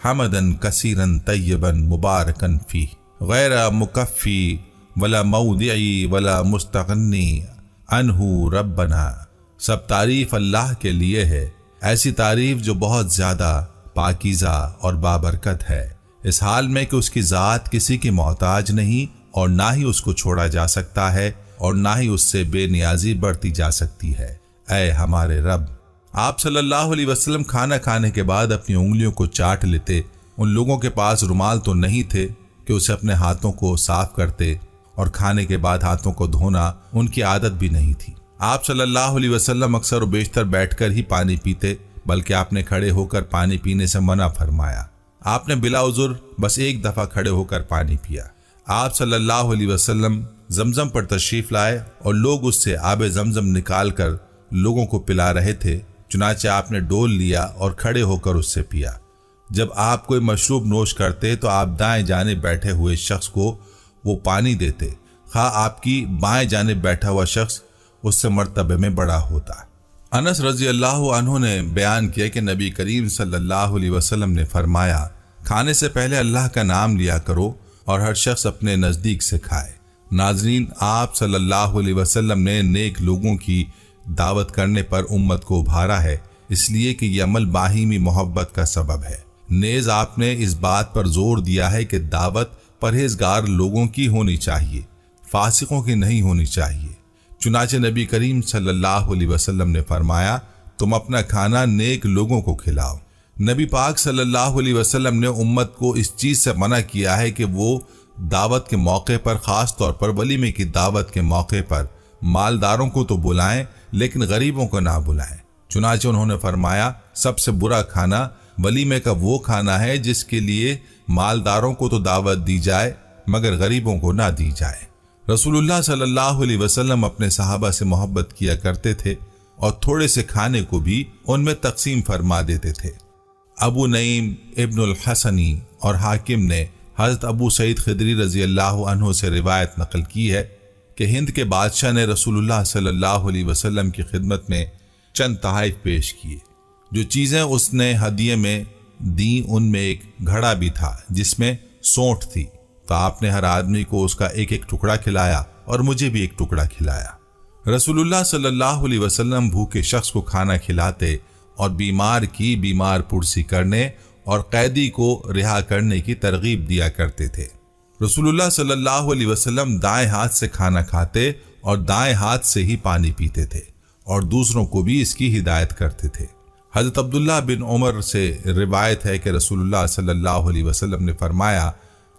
حمدن کثیرن طیبن مبارکن فی غیر مکفی ولا مودعی ولا مستغنی عنہ ربنا۔ سب تعریف اللہ کے لیے ہے، ایسی تعریف جو بہت زیادہ پاکیزہ اور بابرکت ہے، اس حال میں کہ اس کی ذات کسی کی محتاج نہیں اور نہ ہی اس کو چھوڑا جا سکتا ہے اور نہ ہی اس سے بے نیازی بڑھتی جا سکتی ہے۔ اے ہمارے رب۔ آپ صلی اللہ علیہ وسلم کھانا کھانے کے بعد اپنی انگلیوں کو چاٹ لیتے۔ ان لوگوں کے پاس رومال تو نہیں تھے کہ اسے اپنے ہاتھوں کو صاف کرتے، اور کھانے کے بعد ہاتھوں کو دھونا ان کی عادت بھی نہیں تھی۔ آپ صلی اللہ علیہ وسلم اکثر و بیشتر بیٹھ کر ہی پانی پیتے، بلکہ آپ نے کھڑے ہو کر پانی پینے سے منع فرمایا۔ آپ نے بلا عذر بس ایک دفعہ کھڑے ہو کر پانی پیا۔ آپ صلی اللہ علیہ وسلم زمزم پر تشریف لائے اور لوگ اس سے آب زمزم نکال کر لوگوں کو پلا رہے تھے، چنانچہ آپ نے ڈول لیا اور کھڑے ہو کر اس سے پیا۔ جب آپ کوئی مشروب نوش کرتے تو آپ دائیں جانب بیٹھے ہوئے شخص کو وہ پانی دیتے، خواہ آپ کی بائیں جانب بیٹھا ہوا شخص اس سے مرتبے میں بڑا ہوتا۔ انس رضی اللہ عنہ نے بیان کیا کہ نبی کریم صلی اللہ علیہ وسلم نے فرمایا، کھانے سے پہلے اللہ کا نام لیا کرو اور ہر شخص اپنے نزدیک سے کھائے۔ ناظرین، آپ صلی اللہ علیہ وسلم نے نیک لوگوں کی دعوت کرنے پر امت کو ابھارا ہے، اس لیے کہ یہ عمل باہمی محبت کا سبب ہے۔ نیز آپ نے اس بات پر زور دیا ہے کہ دعوت پرہیزگار لوگوں کی ہونی چاہیے، فاسقوں کی نہیں ہونی چاہیے۔ چنانچہ نبی کریم صلی اللہ علیہ وسلم نے فرمایا، تم اپنا کھانا نیک لوگوں کو کھلاؤ۔ نبی پاک صلی اللہ علیہ وسلم نے امت کو اس چیز سے منع کیا ہے کہ وہ دعوت کے موقع پر، خاص طور پر ولیمے کی دعوت کے موقع پر، مالداروں کو تو بلائیں لیکن غریبوں کو نہ بلائیں۔ چنانچہ انہوں نے فرمایا، سب سے برا کھانا ولیمے کا وہ کھانا ہے جس کے لیے مالداروں کو تو دعوت دی جائے مگر غریبوں کو نہ دی جائے۔ رسول اللہ صلی اللہ علیہ وسلم اپنے صحابہ سے محبت کیا کرتے تھے اور تھوڑے سے کھانے کو بھی ان میں تقسیم فرما دیتے تھے۔ ابو نعیم ابن الحسنی اور حاکم نے حضرت ابو سعید خدری رضی اللہ عنہ سے روایت نقل کی ہے کہ ہند کے بادشاہ نے رسول اللہ صلی اللہ علیہ وسلم کی خدمت میں چند تحائف پیش کیے۔ جو چیزیں اس نے ہدیے میں دیں ان میں ایک گھڑا بھی تھا جس میں سونٹھ تھی، تو آپ نے ہر آدمی کو اس کا ایک ایک ٹکڑا کھلایا اور مجھے بھی ایک ٹکڑا کھلایا۔ رسول اللہ صلی اللہ علیہ وسلم بھوکے شخص کو کھانا کھلاتے اور بیمار کی بیمار پرسی کرنے اور قیدی کو رہا کرنے کی ترغیب دیا کرتے تھے۔ رسول اللہ صلی اللہ علیہ وسلم دائیں ہاتھ سے کھانا کھاتے اور دائیں ہاتھ سے ہی پانی پیتے تھے اور دوسروں کو بھی اس کی ہدایت کرتے تھے۔ حضرت عبداللہ بن عمر سے روایت ہے کہ رسول اللہ صلی اللہ علیہ وسلم نے فرمایا،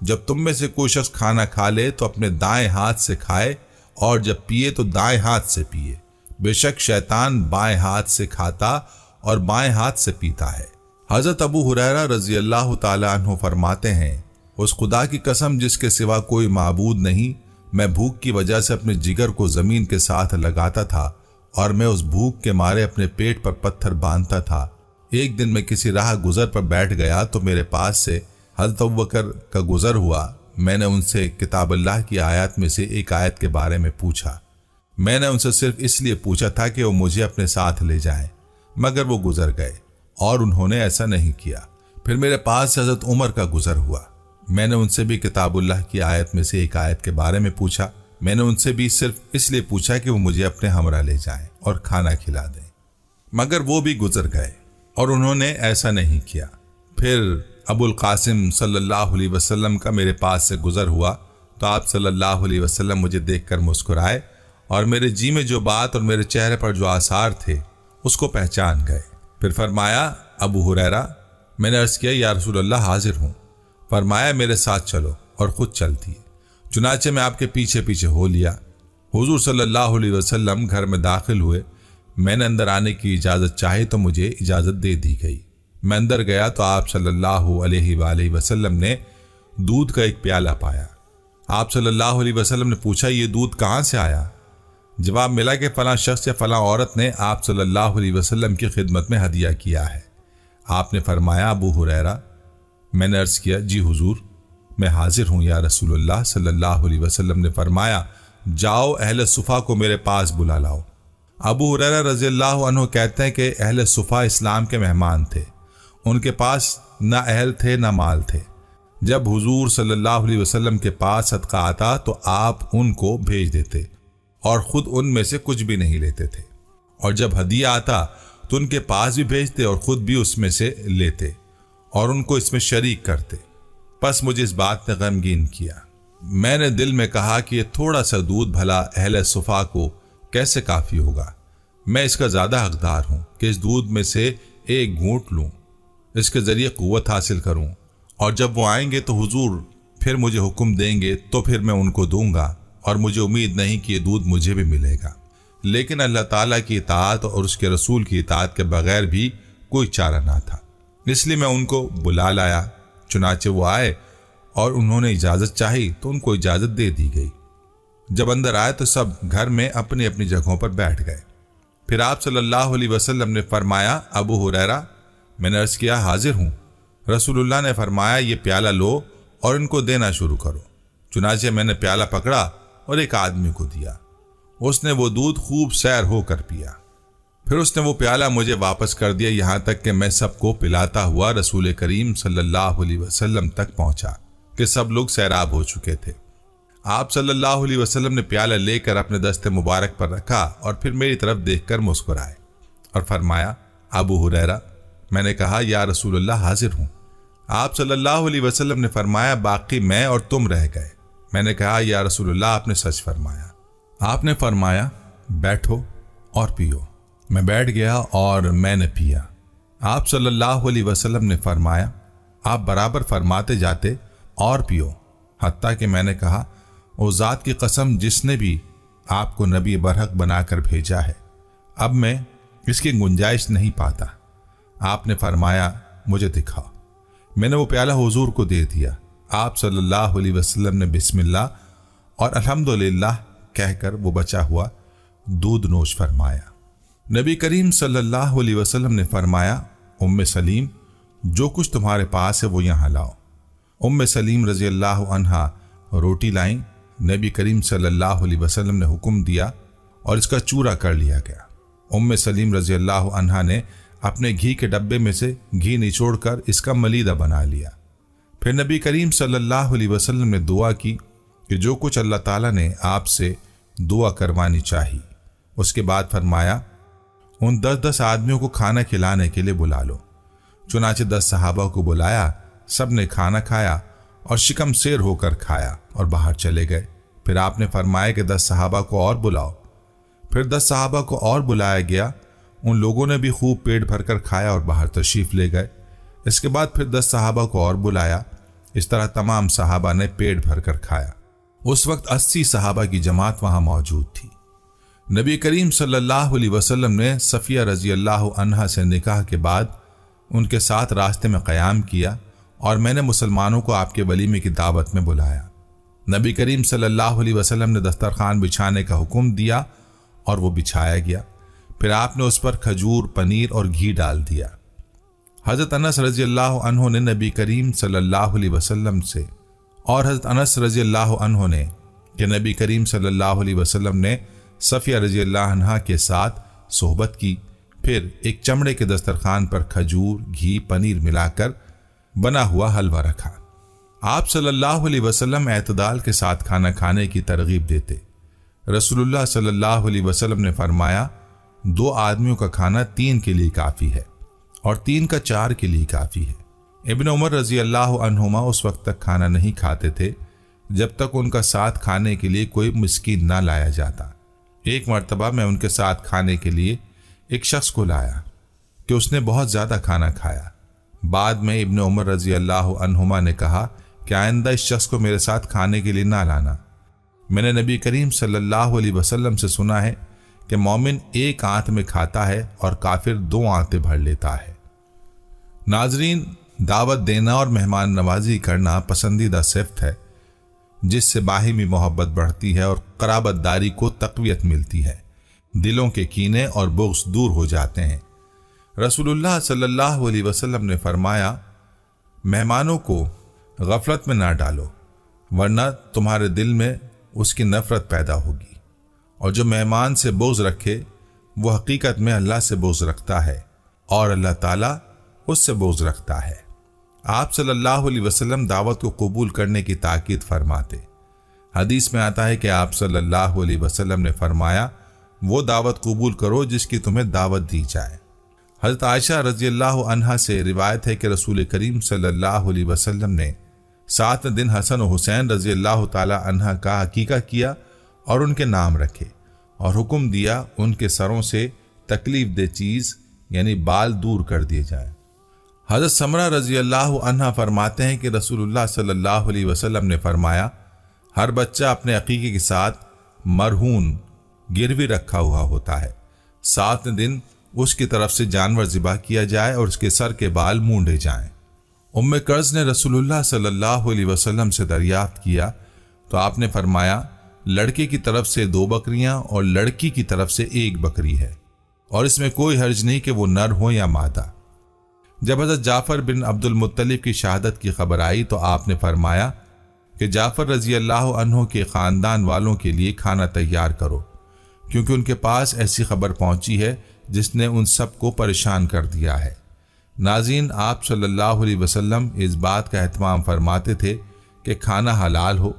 جب تم میں سے کوئی شخص کھانا کھا لے تو اپنے دائیں ہاتھ سے کھائے اور جب پیے تو دائیں ہاتھ سے پیے، بے شک شیطان بائیں ہاتھ سے کھاتا اور بائیں ہاتھ سے پیتا ہے۔ حضرت ابو ہریرہ رضی اللہ تعالی عنہ فرماتے ہیں، اس خدا کی قسم جس کے سوا کوئی معبود نہیں، میں بھوک کی وجہ سے اپنے جگر کو زمین کے ساتھ لگاتا تھا اور میں اس بھوک کے مارے اپنے پیٹ پر پتھر باندھتا تھا۔ ایک دن میں کسی راہ گزر پر بیٹھ گیا تو میرے پاس سے حضرت ابوبکر کا گزر ہوا۔ میں نے ان سے کتاب اللہ کی آیات میں سے ایک آیت کے بارے میں پوچھا۔ میں نے ان سے صرف اس لیے پوچھا تھا کہ وہ مجھے اپنے ساتھ لے جائیں، مگر وہ گزر گئے اور انہوں نے ایسا نہیں کیا۔ پھر میرے پاس سے حضرت عمر کا گزر ہوا۔ میں نے ان سے بھی کتاب اللہ کی آیت میں سے ایک آیت کے بارے میں پوچھا۔ میں نے ان سے بھی صرف اس لیے پوچھا کہ وہ مجھے اپنے ہمراہ لے جائیں اور کھانا کھلا دیں، مگر وہ بھی گزر گئے اور انہوں نے ایسا نہیں کیا۔ پھر ابو القاسم صلی اللہ علیہ وسلم کا میرے پاس سے گزر ہوا تو آپ صلی اللہ علیہ وسلم مجھے دیکھ کر مسکرائے اور میرے جی میں جو بات اور میرے چہرے پر جو آثار تھے اس کو پہچان گئے۔ پھر فرمایا، ابو ہریرہ، میں نے عرض کیا، یا رسول اللہ حاضر ہوں۔ فرمایا، میرے ساتھ چلو، اور خود چلتی ہے۔ چنانچہ میں آپ کے پیچھے پیچھے ہو لیا۔ حضور صلی اللہ علیہ وسلم گھر میں داخل ہوئے۔ میں نے اندر آنے کی اجازت چاہی تو مجھے اجازت دے دی گئی۔ میں اندر گیا تو آپ صلی اللہ علیہ وآلہ وسلم نے دودھ کا ایک پیالہ پایا۔ آپ صلی اللہ علیہ وسلم نے پوچھا، یہ دودھ کہاں سے آیا؟ جواب ملا کہ فلاں شخص یا فلاں عورت نے آپ صلی اللہ علیہ وسلم کی خدمت میں ہدیہ کیا ہے۔ آپ نے فرمایا، ابو ہریرہ؟ میں نے عرض کیا، جی حضور، میں حاضر ہوں یا رسول اللہ صلی اللہ علیہ وسلم نے فرمایا، جاؤ اہل صفا کو میرے پاس بلا لاؤ۔ ابو ہریرہ رضی اللہ عنہ کہتے ہیں کہ اہل صفا اسلام کے مہمان تھے۔ ان کے پاس نہ اہل تھے نہ مال تھے۔ جب حضور صلی اللہ علیہ وسلم کے پاس صدقہ آتا تو آپ ان کو بھیج دیتے اور خود ان میں سے کچھ بھی نہیں لیتے تھے، اور جب ہدیہ آتا تو ان کے پاس بھی بھیجتے اور خود بھی اس میں سے لیتے اور ان کو اس میں شریک کرتے۔ پس مجھے اس بات نے غمگین کیا۔ میں نے دل میں کہا کہ یہ تھوڑا سا دودھ بھلا اہل صفا کو کیسے کافی ہوگا؟ میں اس کا زیادہ حقدار ہوں کہ اس دودھ میں سے ایک گھونٹ لوں، اس کے ذریعے قوت حاصل کروں، اور جب وہ آئیں گے تو حضور پھر مجھے حکم دیں گے تو پھر میں ان کو دوں گا، اور مجھے امید نہیں کہ یہ دودھ مجھے بھی ملے گا۔ لیکن اللہ تعالیٰ کی اطاعت اور اس کے رسول کی اطاعت کے بغیر بھی کوئی چارہ نہ تھا، اس لیے میں ان کو بلا لایا۔ چنانچہ وہ آئے اور انہوں نے اجازت چاہی تو ان کو اجازت دے دی گئی۔ جب اندر آئے تو سب گھر میں اپنی اپنی جگہوں پر بیٹھ گئے۔ پھر آپ صلی اللہ علیہ وسلم نے فرمایا، ابو ہریرہ، میں نے عرض کیا حاضر ہوں۔ رسول اللہ نے فرمایا، یہ پیالہ لو اور ان کو دینا شروع کرو۔ چنانچہ میں نے پیالہ پکڑا اور ایک آدمی کو دیا، اس نے وہ دودھ خوب سیر ہو کر پیا۔ پھر اس نے وہ پیالہ مجھے واپس کر دیا، یہاں تک کہ میں سب کو پلاتا ہوا رسول کریم صلی اللہ علیہ وسلم تک پہنچا کہ سب لوگ سیراب ہو چکے تھے۔ آپ صلی اللہ علیہ وسلم نے پیالہ لے کر اپنے دست مبارک پر رکھا اور پھر میری طرف دیکھ کر مسکرائے اور فرمایا، ابو ہریرہ۔ میں نے کہا، یا رسول اللہ حاضر ہوں۔ آپ صلی اللہ علیہ وسلم نے فرمایا، باقی میں اور تم رہ گئے۔ میں نے کہا، یا رسول اللہ آپ نے سچ فرمایا۔ آپ نے فرمایا، بیٹھو اور پیو۔ میں بیٹھ گیا اور میں نے پیا۔ آپ صلی اللہ علیہ وسلم نے فرمایا، آپ برابر فرماتے جاتے اور پیو، حتیٰ کہ میں نے کہا، او ذات کی قسم جس نے بھی آپ کو نبی برحق بنا کر بھیجا ہے، اب میں اس کی گنجائش نہیں پاتا۔ آپ نے فرمایا، مجھے دکھاؤ۔ میں نے وہ پیالہ حضور کو دے دیا۔ آپ صلی اللہ علیہ وسلم نے بسم اللہ اور الحمدللہ کہہ کر وہ بچا ہوا دودھ نوش فرمایا۔ نبی کریم صلی اللہ علیہ وسلم نے فرمایا، ام سلیم، جو کچھ تمہارے پاس ہے وہ یہاں لاؤ۔ ام سلیم رضی اللہ عنہا روٹی لائیں۔ نبی کریم صلی اللہ علیہ وسلم نے حکم دیا اور اس کا چورا کر لیا گیا۔ ام سلیم رضی اللہ عنہا نے اپنے گھی کے ڈبے میں سے گھی نچوڑ کر اس کا ملیدہ بنا لیا۔ پھر نبی کریم صلی اللہ علیہ وسلم نے دعا کی کہ جو کچھ اللہ تعالیٰ نے آپ سے دعا کروانی چاہی۔ اس کے بعد فرمایا، ان 10 آدمیوں کو کھانا کھلانے کے لیے بلا لو۔ چنانچہ 10 صحابہ کو بلایا، سب نے کھانا کھایا اور شکم سیر ہو کر کھایا اور باہر چلے گئے۔ پھر آپ نے فرمایا کہ 10 صحابہ کو اور بلاؤ۔ پھر 10 صحابہ کو اور بلایا گیا، ان لوگوں نے بھی خوب پیٹ بھر کر کھایا اور باہر تشریف لے گئے۔ اس کے بعد پھر 10 صحابہ کو اور بلایا، اس طرح تمام صحابہ نے پیٹ بھر کر کھایا۔ اس وقت 80 صحابہ کی جماعت وہاں موجود تھی۔ نبی کریم صلی اللہ علیہ وسلم نے صفیہ رضی اللہ عنہا سے نکاح کے بعد ان کے ساتھ راستے میں قیام کیا اور میں نے مسلمانوں کو آپ کے ولیمے کی دعوت میں بلایا۔ نبی کریم صلی اللہ علیہ وسلم نے دسترخوان بچھانے کا حکم دیا اور وہ بچھایا گیا۔ پھر آپ نے اس پر کھجور، پنیر اور گھی ڈال دیا۔ حضرت انس رضی اللہ عنہ نے نبی کریم صلی اللہ علیہ وسلم سے اور حضرت انس رضی اللہ عنہ نے کہ نبی کریم صلی اللہ علیہ وسلم نے صفیہ رضی اللہ عنہا کے ساتھ صحبت کی، پھر ایک چمڑے کے دسترخوان پر کھجور، گھی، پنیر ملا کر بنا ہوا حلوہ رکھا۔ آپ صلی اللہ علیہ وسلم اعتدال کے ساتھ کھانا کھانے کی ترغیب دیتے۔ رسول اللہ صلی اللہ علیہ وسلم نے فرمایا، 2 آدمیوں کا کھانا 3 کے لیے کافی ہے اور 3 کا 4 کے لیے کافی ہے۔ ابن عمر رضی اللہ عنہما اس وقت تک کھانا نہیں کھاتے تھے جب تک ان کا ساتھ کھانے کے لیے کوئی مسکین نہ لایا جاتا۔ ایک مرتبہ میں ان کے ساتھ کھانے کے لیے ایک شخص کو لایا کہ اس نے بہت زیادہ کھانا کھایا۔ بعد میں ابن عمر رضی اللہ عنہما نے کہا کہ آئندہ اس شخص کو میرے ساتھ کھانے کے لیے نہ لانا۔ میں نے نبی کریم صلی اللہ علیہ وسلم سے سنا ہے کہ مومن 1 آنت میں کھاتا ہے اور کافر 2 آنتیں بھر لیتا ہے۔ ناظرین، دعوت دینا اور مہمان نوازی کرنا پسندیدہ صفت ہے جس سے باہمی محبت بڑھتی ہے اور قرابت داری کو تقویت ملتی ہے، دلوں کے کینے اور بغض دور ہو جاتے ہیں۔ رسول اللہ صلی اللہ علیہ وسلم نے فرمایا، مہمانوں کو غفلت میں نہ ڈالو ورنہ تمہارے دل میں اس کی نفرت پیدا ہوگی، اور جو مہمان سے بغض رکھے وہ حقیقت میں اللہ سے بغض رکھتا ہے اور اللہ تعالیٰ اس سے بغض رکھتا ہے۔ آپ صلی اللہ علیہ وسلم دعوت کو قبول کرنے کی تاکید فرماتے۔ حدیث میں آتا ہے کہ آپ صلی اللہ علیہ وسلم نے فرمایا، وہ دعوت قبول کرو جس کی تمہیں دعوت دی جائے۔ حضرت عائشہ رضی اللہ عنہا سے روایت ہے کہ رسول کریم صلی اللہ علیہ وسلم نے 7 دن حسن و حسین رضی اللہ تعالی عنہ کا عقیقہ کیا اور ان کے نام رکھے اور حکم دیا ان کے سروں سے تکلیف دہ چیز یعنی بال دور کر دیے جائیں۔ حضرت سمرہ رضی اللہ عنہ فرماتے ہیں کہ رسول اللہ صلی اللہ علیہ وسلم نے فرمایا، ہر بچہ اپنے عقیقے کے ساتھ مرہون گروی رکھا ہوا ہوتا ہے، 7 دن اس کی طرف سے جانور ذبح کیا جائے اور اس کے سر کے بال مونڈے جائیں۔ ام قرظ نے رسول اللہ صلی اللہ علیہ وسلم سے دریافت کیا تو آپ نے فرمایا، لڑکے کی طرف سے 2 بکریاں اور لڑکی کی طرف سے 1 بکری ہے، اور اس میں کوئی حرج نہیں کہ وہ نر ہو یا مادہ۔ جب حضرت جعفر بن عبد المطلب کی شہادت کی خبر آئی تو آپ نے فرمایا کہ جعفر رضی اللہ عنہ کے خاندان والوں کے لیے کھانا تیار کرو، کیونکہ ان کے پاس ایسی خبر پہنچی ہے جس نے ان سب کو پریشان کر دیا ہے۔ ناظرین، آپ صلی اللہ علیہ وسلم اس بات کا اہتمام فرماتے تھے کہ کھانا حلال ہو،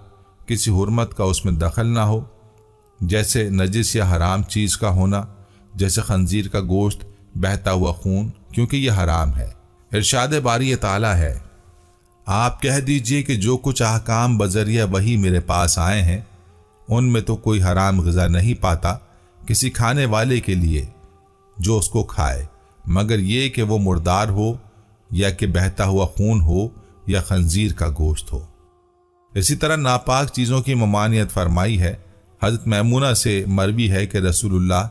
کسی حرمت کا اس میں دخل نہ ہو، جیسے نجس یا حرام چیز کا ہونا، جیسے خنزیر کا گوشت، بہتا ہوا خون، کیونکہ یہ حرام ہے۔ ارشاد باری تعالیٰ ہے، آپ کہہ دیجئے کہ جو کچھ احکام بذریعہ وہی میرے پاس آئے ہیں ان میں تو کوئی حرام غذا نہیں پاتا کسی کھانے والے کے لیے جو اس کو کھائے، مگر یہ کہ وہ مردار ہو یا کہ بہتا ہوا خون ہو یا خنزیر کا گوشت ہو۔ اسی طرح ناپاک چیزوں کی ممانعت فرمائی ہے۔ حضرت میمونہ سے مروی ہے کہ رسول اللہ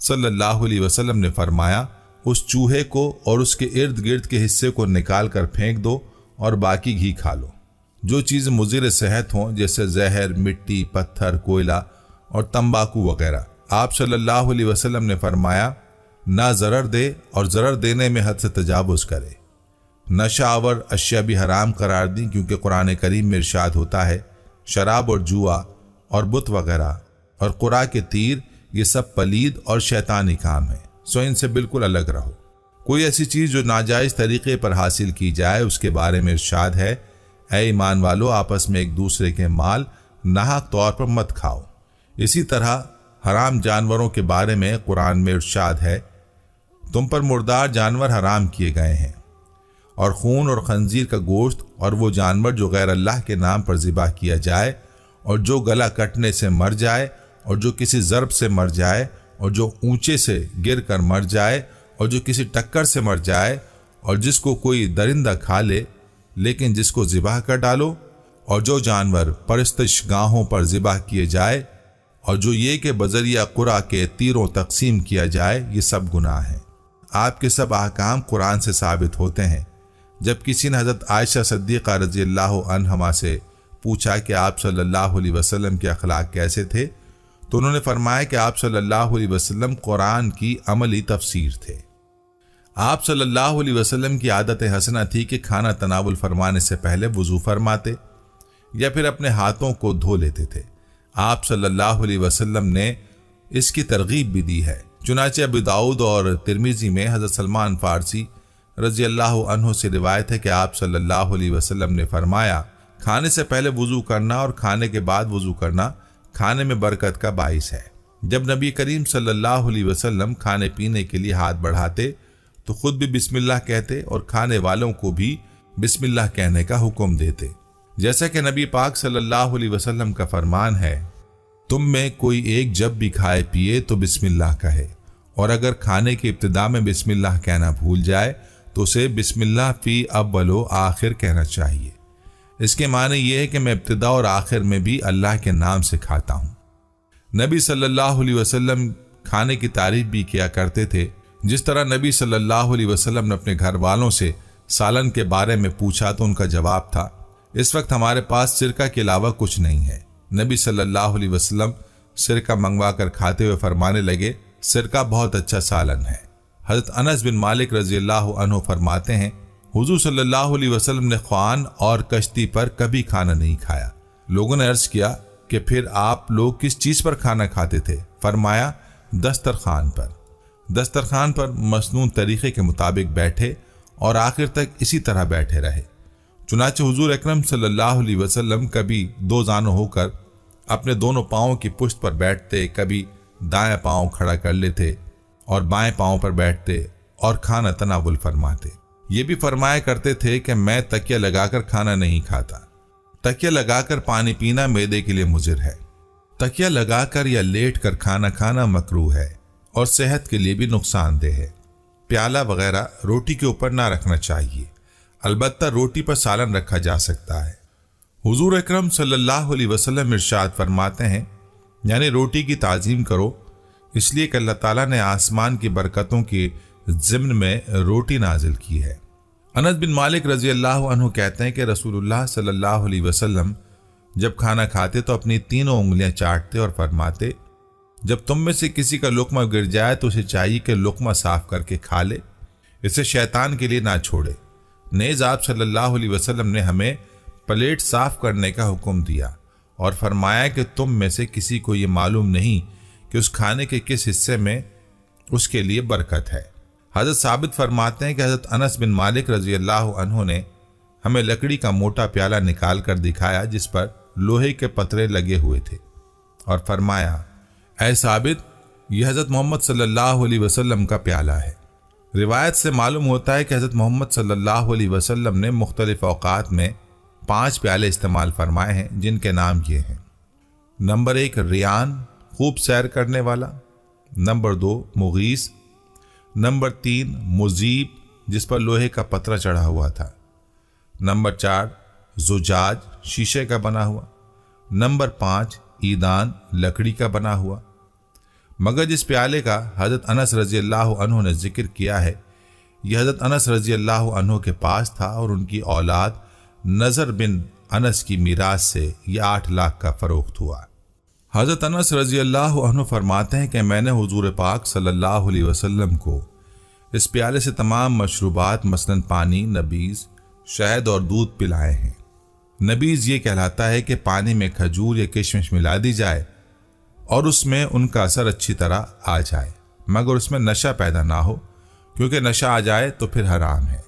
صلی اللہ علیہ وسلم نے فرمایا، اس چوہے کو اور اس کے ارد گرد کے حصے کو نکال کر پھینک دو اور باقی گھی کھا لو۔ جو چیز مضر صحت ہوں جیسے زہر، مٹی، پتھر، کوئلہ اور تمباکو وغیرہ، آپ صلی اللہ علیہ وسلم نے فرمایا، نہ ضرر دے اور ضرر دینے میں حد سے تجاوز کرے۔ نشہ آور اشیاء بھی حرام قرار دیں، کیونکہ قرآن کریم میں ارشاد ہوتا ہے، شراب اور جوا اور بت وغیرہ اور قرآ کے تیر یہ سب پلید اور شیطانی کام ہیں، سو ان سے بالکل الگ رہو۔ کوئی ایسی چیز جو ناجائز طریقے پر حاصل کی جائے اس کے بارے میں ارشاد ہے، اے ایمان والو، آپس میں ایک دوسرے کے مال ناحق طور پر مت کھاؤ۔ اسی طرح حرام جانوروں کے بارے میں قرآن میں ارشاد ہے، تم پر مردار جانور حرام کیے گئے ہیں، اور خون اور خنزیر کا گوشت اور وہ جانور جو غیر اللہ کے نام پر ذبح کیا جائے اور جو گلا کٹنے سے مر جائے اور جو کسی ضرب سے مر جائے اور جو اونچے سے گر کر مر جائے اور جو کسی ٹکر سے مر جائے اور جس کو کوئی درندہ کھا لے لیکن جس کو ذبح کر ڈالو، اور جو جانور پرستش گاہوں پر ذبح کیے جائے اور جو یہ کہ بذریعہ قرآ کے تیروں تقسیم کیا جائے، یہ سب گناہ ہیں۔ آپ کے سب احکام قرآن سے ثابت ہوتے ہیں۔ جب کسی نے حضرت عائشہ صدیقہ رضی اللہ عنہما سے پوچھا کہ آپ صلی اللہ علیہ وسلم کے اخلاق کیسے تھے تو انہوں نے فرمایا کہ آپ صلی اللہ علیہ وسلم قرآن کی عملی تفسیر تھے۔ آپ صلی اللہ علیہ وسلم کی عادت حسنہ تھی کہ کھانا تناول فرمانے سے پہلے وضو فرماتے یا پھر اپنے ہاتھوں کو دھو لیتے تھے۔ آپ صلی اللہ علیہ وسلم نے اس کی ترغیب بھی دی ہے۔ چنانچہ ابو داؤد اور ترمذی میں حضرت سلمان فارسی رضی اللہ عنہ سے روایت ہے کہ آپ صلی اللہ علیہ وسلم نے فرمایا، کھانے سے پہلے وضو کرنا اور کھانے کے بعد وضو کرنا کھانے میں برکت کا باعث ہے۔ جب نبی کریم صلی اللہ علیہ وسلم کھانے پینے کے لیے ہاتھ بڑھاتے تو خود بھی بسم اللہ کہتے اور کھانے والوں کو بھی بسم اللہ کہنے کا حکم دیتے، جیسا کہ نبی پاک صلی اللہ علیہ وسلم کا فرمان ہے، تم میں کوئی ایک جب بھی کھائے پیے تو بسم اللہ کہے، اور اگر کھانے کی ابتدا میں بسم اللہ کہنا بھول جائے تو اسے بسم اللہ فی اول و آخر کہنا چاہیے۔ اس کے معنی یہ ہے کہ میں ابتدا اور آخر میں بھی اللہ کے نام سے کھاتا ہوں۔ نبی صلی اللہ علیہ وسلم کھانے کی تعریف بھی کیا کرتے تھے، جس طرح نبی صلی اللہ علیہ وسلم نے اپنے گھر والوں سے سالن کے بارے میں پوچھا تو ان کا جواب تھا، اس وقت ہمارے پاس سرکہ کے علاوہ کچھ نہیں ہے۔ نبی صلی اللہ علیہ وسلم سرکہ منگوا کر کھاتے ہوئے فرمانے لگے، سرکہ بہت اچھا سالن ہے۔ حضرت انس بن مالک رضی اللہ عنہ فرماتے ہیں، حضور صلی اللہ علیہ وسلم نے خوان اور کشتی پر کبھی کھانا نہیں کھایا۔ لوگوں نے عرض کیا کہ پھر آپ لوگ کس چیز پر کھانا کھاتے تھے؟ فرمایا، دسترخوان پر۔ دسترخوان پر مسنون طریقے کے مطابق بیٹھے اور آخر تک اسی طرح بیٹھے رہے۔ چنانچہ حضور اکرم صلی اللہ علیہ وسلم کبھی دو زانوں ہو کر اپنے دونوں پاؤں کی پشت پر بیٹھتے، کبھی دائیں پاؤں کھڑا کر لیتے اور بائیں پاؤں پر بیٹھتے اور کھانا تناول فرماتے۔ یہ بھی فرمایا کرتے تھے کہ میں تکیہ لگا کر کھانا نہیں کھاتا۔ تکیہ لگا کر پانی پینا معدے کے لیے مضر ہے۔ تکیہ لگا کر یا لیٹ کر کھانا کھانا مکروہ ہے اور صحت کے لیے بھی نقصان دہ ہے۔ پیالہ وغیرہ روٹی کے اوپر نہ رکھنا چاہیے، البتہ روٹی پر سالن رکھا جا سکتا ہے۔ حضور اکرم صلی اللہ علیہ وسلم ارشاد فرماتے ہیں، یعنی روٹی کی تعظیم کرو، اس لیے کہ اللہ تعالیٰ نے آسمان کی برکتوں کے ضمن میں روٹی نازل کی ہے۔ انس بن مالک رضی اللہ عنہ کہتے ہیں کہ رسول اللہ صلی اللہ علیہ وسلم جب کھانا کھاتے تو اپنی تینوں انگلیاں چاٹتے اور فرماتے، جب تم میں سے کسی کا لقمہ گر جائے تو اسے چاہیے کہ لقمہ صاف کر کے کھا لے، اسے شیطان کے لیے نہ چھوڑے۔ نیز آپ صلی اللہ علیہ وسلم نے ہمیں پلیٹ صاف کرنے کا حکم دیا اور فرمایا کہ تم میں سے کسی کو یہ معلوم نہیں کہ اس کھانے کے کس حصے میں اس کے لیے برکت ہے۔ حضرت ثابت فرماتے ہیں کہ حضرت انس بن مالک رضی اللہ عنہ نے ہمیں لکڑی کا موٹا پیالہ نکال کر دکھایا جس پر لوہے کے پترے لگے ہوئے تھے اور فرمایا، اے ثابت، یہ حضرت محمد صلی اللہ علیہ وسلم کا پیالہ ہے۔ روایت سے معلوم ہوتا ہے کہ حضرت محمد صلی اللہ علیہ وسلم نے مختلف اوقات میں 5 پیالے استعمال فرمائے ہیں، جن کے نام یہ ہیں: نمبر 1 ریان، خوب سیر کرنے والا۔ نمبر 2 مغیث۔ نمبر 3 مذیب، جس پر لوہے کا پترا چڑھا ہوا تھا۔ نمبر 4 زجاج، شیشے کا بنا ہوا۔ نمبر 5 ایدان، لکڑی کا بنا ہوا۔ مگر جس پیالے کا حضرت انس رضی اللہ عنہ نے ذکر کیا ہے، یہ حضرت انس رضی اللہ عنہ کے پاس تھا اور ان کی اولاد نضر بن انس کی میراث سے یہ 8 لاکھ کا فروخت ہوا۔ حضرت انس رضی اللہ عنہ فرماتے ہیں کہ میں نے حضور پاک صلی اللہ علیہ وسلم کو اس پیالے سے تمام مشروبات مثلاً پانی، نبیذ، شہد اور دودھ پلائے ہیں۔ نبیذ یہ کہلاتا ہے کہ پانی میں کھجور یا کشمش ملا دی جائے اور اس میں ان کا اثر اچھی طرح آ جائے، مگر اس میں نشہ پیدا نہ ہو، کیونکہ نشہ آ جائے تو پھر حرام ہے۔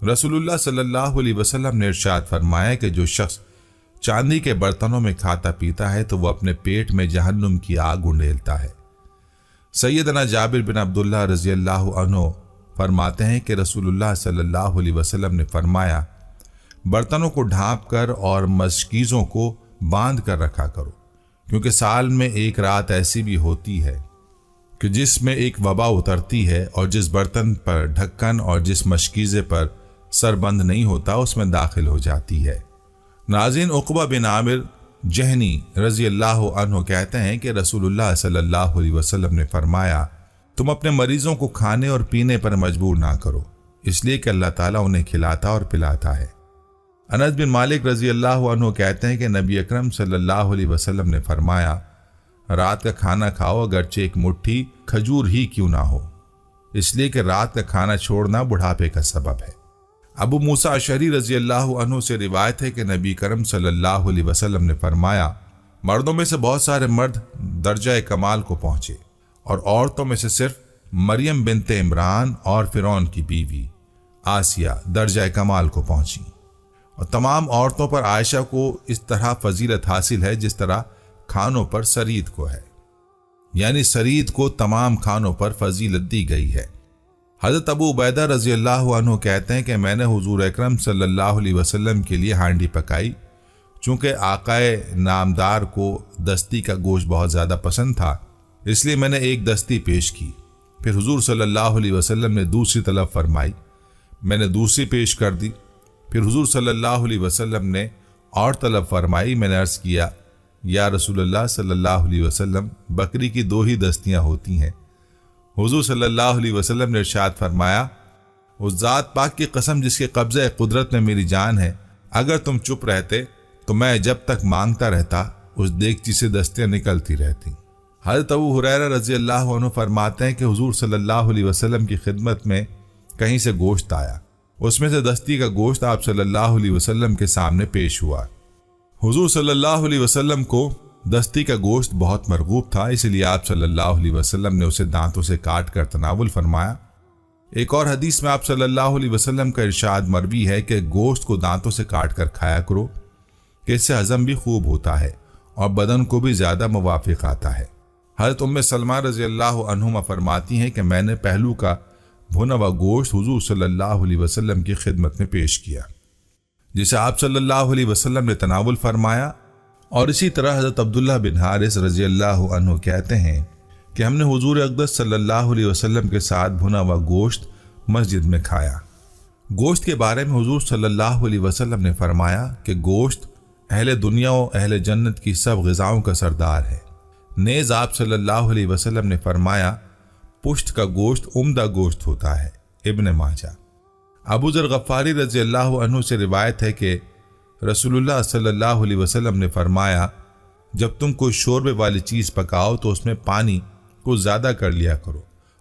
رسول اللہ صلی اللہ علیہ وسلم نے ارشاد فرمایا کہ جو شخص چاندی کے برتنوں میں کھاتا پیتا ہے تو وہ اپنے پیٹ میں جہنم کی آگ انڈیلتا ہے۔ سیدنا جابر بن عبداللہ رضی اللہ عنہ فرماتے ہیں کہ رسول اللہ صلی اللہ علیہ وسلم نے فرمایا، برتنوں کو ڈھانپ کر اور مشکیزوں کو باندھ کر رکھا کرو، کیونکہ سال میں ایک رات ایسی بھی ہوتی ہے کہ جس میں ایک وبا اترتی ہے اور جس برتن پر ڈھکن اور جس مشکیزے پر سر بند نہیں ہوتا اس میں داخل ہو جاتی ہے۔ ناظرین، عقبہ بن عامر جہنی رضی اللہ عنہ کہتے ہیں کہ رسول اللہ صلی اللہ علیہ وسلم نے فرمایا، تم اپنے مریضوں کو کھانے اور پینے پر مجبور نہ کرو، اس لیے کہ اللہ تعالیٰ انہیں کھلاتا اور پلاتا ہے۔ انس بن مالک رضی اللہ عنہ کہتے ہیں کہ نبی اکرم صلی اللہ علیہ وسلم نے فرمایا، رات کا کھانا کھاؤ اگرچہ ایک مٹھی کھجور ہی کیوں نہ ہو، اس لیے کہ رات کا کھانا چھوڑنا بڑھاپے کا سبب ہے۔ ابو موسیٰ اشعری رضی اللہ عنہ سے روایت ہے کہ نبی کرم صلی اللہ علیہ وسلم نے فرمایا، مردوں میں سے بہت سارے مرد درجہ کمال کو پہنچے اور عورتوں میں سے صرف مریم بنت عمران اور فرعون کی بیوی آسیہ درجہ کمال کو پہنچی، اور تمام عورتوں پر عائشہ کو اس طرح فضیلت حاصل ہے جس طرح کھانوں پر سرید کو ہے، یعنی سرید کو تمام کھانوں پر فضیلت دی گئی ہے۔ حضرت ابو عبیدہ رضی اللہ عنہ کہتے ہیں کہ میں نے حضور اکرم صلی اللہ علیہ وسلم کے لیے ہانڈی پکائی، چونکہ آقائے نامدار کو دستی کا گوشت بہت زیادہ پسند تھا، اس لیے میں نے ایک دستی پیش کی۔ پھر حضور صلی اللہ علیہ وسلم نے دوسری طلب فرمائی، میں نے دوسری پیش کر دی۔ پھر حضور صلی اللہ علیہ وسلم نے اور طلب فرمائی، میں نے عرض کیا، یا رسول اللہ صلی اللہ علیہ وسلم، بکری کی 2 ہی دستیاں ہوتی ہیں۔ حضور صلی اللہ علیہ وسلم نے ارشاد فرمایا، اس ذات پاک کی قسم جس کے قبضہ قدرت میں میری جان ہے، اگر تم چپ رہتے تو میں جب تک مانگتا رہتا اس دیگچی سے دستیاں نکلتی رہتی۔ حضرت ابو ہریرہ رضی اللہ عنہ فرماتے ہیں کہ حضور صلی اللہ علیہ وسلم کی خدمت میں کہیں سے گوشت آیا، اس میں سے دستی کا گوشت آپ صلی اللہ علیہ وسلم کے سامنے پیش ہوا۔ حضور صلی اللہ علیہ وسلم کو دستی کا گوشت بہت مرغوب تھا، اس لیے آپ صلی اللہ علیہ وسلم نے اسے دانتوں سے کاٹ کر تناول فرمایا۔ ایک اور حدیث میں آپ صلی اللہ علیہ وسلم کا ارشاد مروی ہے کہ گوشت کو دانتوں سے کاٹ کر کھایا کرو کہ اس سے ہضم بھی خوب ہوتا ہے اور بدن کو بھی زیادہ موافق آتا ہے۔ حضرت ام سلمہ رضی اللہ عنہما فرماتی ہیں کہ میں نے پہلو کا بھنا ہوا گوشت حضور صلی اللہ علیہ وسلم کی خدمت میں پیش کیا، جسے آپ صلی اللہ علیہ وسلم نے تناول فرمایا۔ اور اسی طرح حضرت عبداللہ بن حارث رضی اللہ عنہ کہتے ہیں کہ ہم نے حضور اقدس صلی اللہ علیہ وسلم کے ساتھ بھنا ہوا گوشت مسجد میں کھایا۔ گوشت کے بارے میں حضور صلی اللہ علیہ وسلم نے فرمایا کہ گوشت اہل دنیا و اہل جنت کی سب غذاؤں کا سردار ہے۔ نیز آپ صلی اللہ علیہ وسلم نے فرمایا پشت کا گوشت عمدہ گوشت ہوتا ہے۔ ابن ماجہ۔ ابو ذر غفاری رضی اللہ عنہ سے روایت ہے کہ رسول اللہ صلی اللہ علیہ وسلم نے فرمایا جب تم کوئی شوربے والی چیز پکاؤ تو اس میں پانی کو زیادہ کر لیا کرو